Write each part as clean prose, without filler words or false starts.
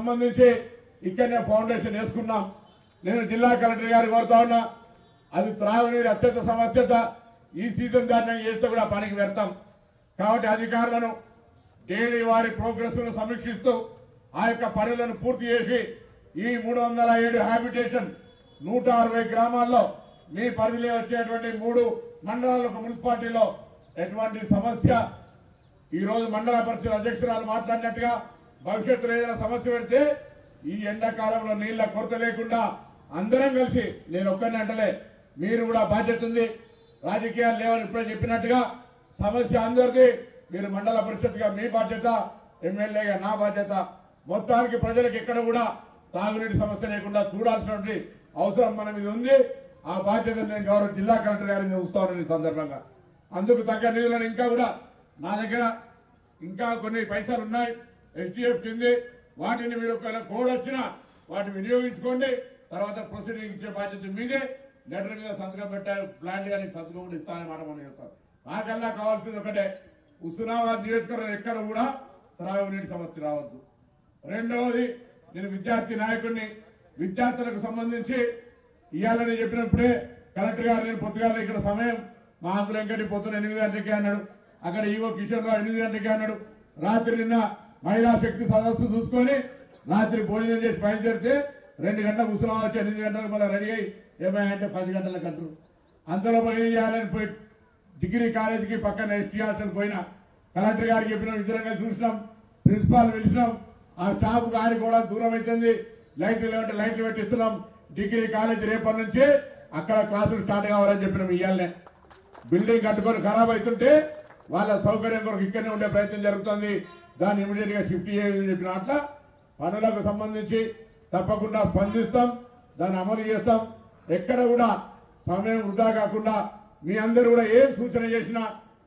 సంబంధించి ఇక్కడనే ఫౌండేషన్ వేసుకున్నాం. నేను జిల్లా కలెక్టర్ గారికి కోరుతా ఉన్నా, అది త్రాగునీరు అత్యంత సమస్యత. ఈ సీజన్ దాన్ని చేస్తే కూడా పనికి పెడతాం. కాబట్టి అధికారులను డైలీ వారి ప్రోగ్రెస్ ను సమీక్షిస్తూ ఆ యొక్క పనులను పూర్తి చేసి ఈ 307 హ్యాబిటేషన్ 160 గ్రామాల్లో మీ పరిధిలో వచ్చేటువంటి 3 మండలాలకు మున్సిపాలిటీలో ఎటువంటి సమస్య ఈ రోజు మండల పరిషత్ అధ్యక్షురాలు మాట్లాడినట్టుగా భవిష్యత్తులో ఏదైనా సమస్య పెడితే ఈ ఎండాకాలంలో నీళ్ల కొరత లేకుండా అందరం కలిసి, నేను ఒక్కరిని అంటలే, మీరు కూడా బాధ్యత ఉంది. రాజకీయాలు లేవని ఇప్పుడే చెప్పినట్టుగా సమస్య అందరిది. మీరు మండల పరిషత్గా మీ బాధ్యత, ఎమ్మెల్యేగా నా బాధ్యత. మొత్తానికి ప్రజలకు ఎక్కడ కూడా తాగునీటి సమస్య లేకుండా చూడాల్సినటువంటి అవసరం మన మీద ఉంది. ఆ బాధ్యతను నేను గౌరవ జిల్లా కలెక్టర్ గారిని చూస్తానని సందర్భంగా అందుకు తగ్గ నిధులను ఇంకా కూడా నా దగ్గర ఇంకా కొన్ని పైసలు ఉన్నాయి ఎస్టీఎఫ్ కింది. వాటిని మీరు ఒకవేళ కోడ్ వచ్చినా వాటిని వినియోగించుకోండి. తర్వాత ప్రొసీడింగ్ ఇచ్చే బాధ్యత మీదే. లెటర్ మీద సంతకం పెట్టారు, ప్లాంట్ గారికి సంతకం కూడా ఇస్తానని మాట మనం చెప్తారు. నాకల్లా కావాల్సింది ఒకటే, హుస్నాబాద్ నియోజకవర్గం ఎక్కడ కూడా త్రాగునీటి సమస్య రావద్దు. రెండవది, నేను విద్యార్థి నాయకుడిని. విద్యార్థులకు సంబంధించి ఇవ్వాలని చెప్పినప్పుడే కలెక్టర్ గారు నేను పొద్దుగాల ఇక్కడ సమయం మా అంకుల్ వెంకటి పొద్దున 8 గంటలకే అన్నాడు, అక్కడ ఈవో కిషోర్ రావు 8 గంటలకే అన్నాడు. రాత్రి నిన్న మహిళా శక్తి సదస్సు చూసుకొని రాత్రి భోజనం చేసి బయలుదేరితే 2 గంటలకు హుస్నాబాద్ వచ్చి 8 గంటలకు మళ్ళీ రెడీ అయ్యి ఏమైంటే 10 గంటలకు అంటారు. అంతలో ఏం చేయాలని పోయి డిగ్రీ కాలేజీకి పక్కన ఎస్టీ హాస్టల్ పోయినా కలెక్టర్ గారికి చెప్పినాం, ఇద్దరంగా చూసినాం, ప్రిన్సిపాల్ పిలిచినాం. ఆ స్టాఫ్ గారికి కూడా దూరం అవుతుంది, లైట్లు లేవంటే లైట్లు పెట్టి ఇస్తున్నాం. డిగ్రీ కాలేజీ రేపటి నుంచి అక్కడ క్లాసులు స్టార్ట్ కావాలని చెప్పినాం. ఇయ్యాలనే బిల్డింగ్ కట్టుకొని ఖరాబ్ అవుతుంటే వాళ్ళ సౌకర్యం కొరకు ఇక్కడనే ఉండే ప్రయత్నం జరుగుతుంది. దాన్ని ఇమీడియట్ గా షిఫ్ట్ చేయాలని చెప్పిన అట్లా పనులకు సంబంధించి తప్పకుండా స్పందిస్తాం, దాన్ని అమలు చేస్తాం. ఎక్కడ కూడా సమయం వృధా కాకుండా మీ అందరూ కూడా ఏం సూచన చేసినా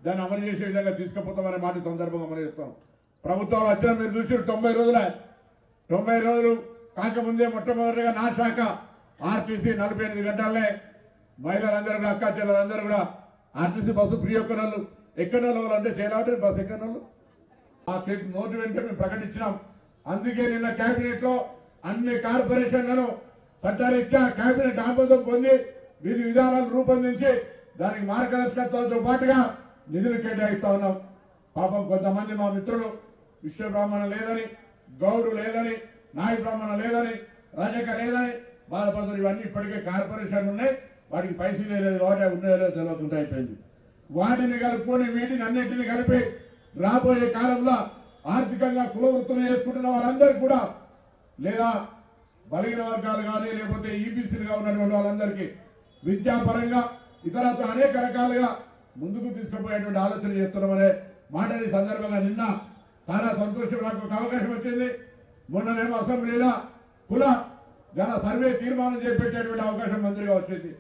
దాన్ని అమలు చేసే విధంగా తీసుకుపోతామనే మాట సందర్భంగా అమలు చేస్తాం. ప్రభుత్వం వచ్చిన మీరు చూసి 90 రోజులే. 90 రోజులు కాకముందే మొట్టమొదటిగా నా శాఖ ఆర్టీసీ 48 గంటలనే మహిళలందరూ కూడా, అక్క చెల్లెలందరూ కూడా ఆర్టీసీ బస్సు ఫ్రీ ఒక్కరోళ్ళు ఎక్కడ వాళ్ళు అంటే చేయాలంటే బస్సు ఎక్కడ వాళ్ళు ఆ నోటి వెంటనే మేము ప్రకటించినాం. అందుకే నిన్న కేబినెట్ లో అన్ని కార్పొరేషన్లను చట్టరీత్యా కేబినెట్ ఆమోదం పొంది విధి విధానాలు రూపొందించి దానికి మార్గదర్శకత్వంతో పాటుగా నిధులు కేటాయిస్తా ఉన్నాం. పాపం కొంతమంది మా మిత్రులు విశ్వ బ్రాహ్మణ లేదని, గౌడు లేదని, నాయ బ్రాహ్మణ లేదని, రజక లేదని బాధపడుతున్నారు. ఇవన్నీ ఇప్పటికే కార్పొరేషన్లు ఉన్నాయి, వాటికి పైసలు లేదు, వాటే ఉన్నాయో లేదో తెలియకుండా అయిపోయింది. వాటిని కలుపుకొని వీటిని అన్నింటినీ కలిపి రాబోయే కాలంలో ఆర్థికంగా కుల వృత్తులు చేసుకుంటున్న వాళ్ళందరికీ కూడా, లేదా బలహీన వర్గాలు కానీ లేకపోతే ఈబీసీలుగా ఉన్నటువంటి వాళ్ళందరికీ విద్యాపరంగా ఇతరత్ర అనేక రకాలుగా ముందుకు తీసుకుపోయేటువంటి ఆలోచన చేస్తున్నామనే మాటని సందర్భంగా నిన్న చాలా సంతోషం, నాకు ఒక అవకాశం వచ్చింది. మొన్ననేమో అసెంబ్లీలో కుల జన సర్వే తీర్మానం చేపట్టేటువంటి అవకాశం మంత్రిగా వచ్చింది.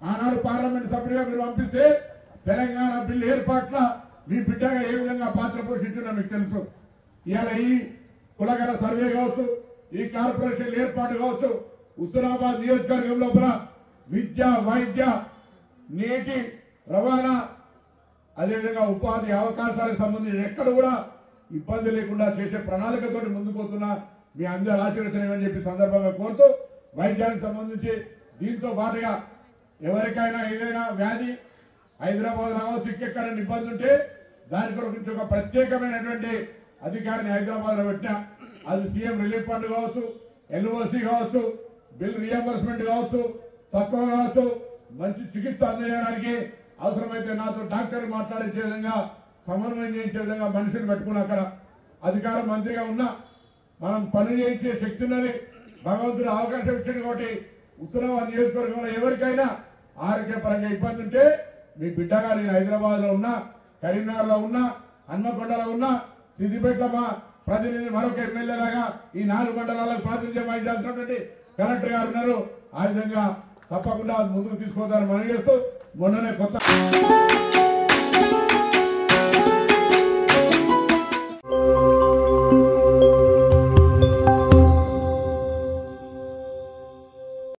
ఆనాడు పార్లమెంట్ సభ్యుడిగా మీరు పంపిస్తే తెలంగాణ బిల్లు ఏర్పాట్ల మీ బిడ్డగా ఏ విధంగా పాత్ర పోషించిందో మీకు తెలుసు. ఇవాళ ఈ కులగల సర్వే కావచ్చు, ఈ కార్పొరేషన్ ఏర్పాటు కావచ్చు, హుస్నాబాద్ నియోజకవర్గం లోపల విద్య, వైద్య, నీటి, రవాణా, అదేవిధంగా ఉపాధి అవకాశాలకు సంబంధించి ఎక్కడ కూడా ఇబ్బంది లేకుండా చేసే ప్రణాళికతో ముందుకు పోతున్నా మీ అందరి ఆశీర్వచనమని చెప్పి సందర్భంగా కోరుతూ, వైద్యానికి సంబంధించి దీంతో పాటుగా ఎవరికైనా ఏదైనా వ్యాధి హైదరాబాద్ రావచ్చు, ఎక్కడైనా ఇబ్బంది ఉంటే దాని గురించి ఒక ప్రత్యేకమైనటువంటి అధికారిని హైదరాబాద్ లో పెట్టినా, అది సీఎం రిలీఫ్ ఫండ్ కావచ్చు, ఎల్ఓసి కావచ్చు, బిల్ రియంబర్స్మెంట్ కావచ్చు, తక్కువ కావచ్చు, మంచి చికిత్స అందజేయడానికి అవసరమైతే నాతో డాక్టర్ మాట్లాడించే విధంగా, సమన్వయం చేయించే విధంగా మనుషులు పెట్టుకుని అక్కడ అధికారం మంత్రిగా ఉన్నా మనం పని చేయించే శక్తి ఉన్నది. భగవంతుడు అవకాశం ఇచ్చింది కాబట్టి హుస్నాబాద్ నియోజకవర్గంలో ఎవరికైనా ఆరోగ్యపరంగా ఇబ్బంది ఉంటే మీ బిడ్డగా నేను హైదరాబాద్ లో ఉన్నా, కరీంనగర్ లో ఉన్నా, హన్మకొండలో ఉన్నా, సిద్దిపేటలో మా ప్రతినిధి మరొక ఎమ్మెల్యే లాగా ఈ 4 మండలాలకు ప్రాతినిధ్యం వహించాల్సినటువంటి కలెక్టర్ గారు ఉన్నారు. ఆ విధంగా తప్పకుండా ముందుకు తీసుకోవద్దని మనం చేస్తూ మొన్ననే కొత్త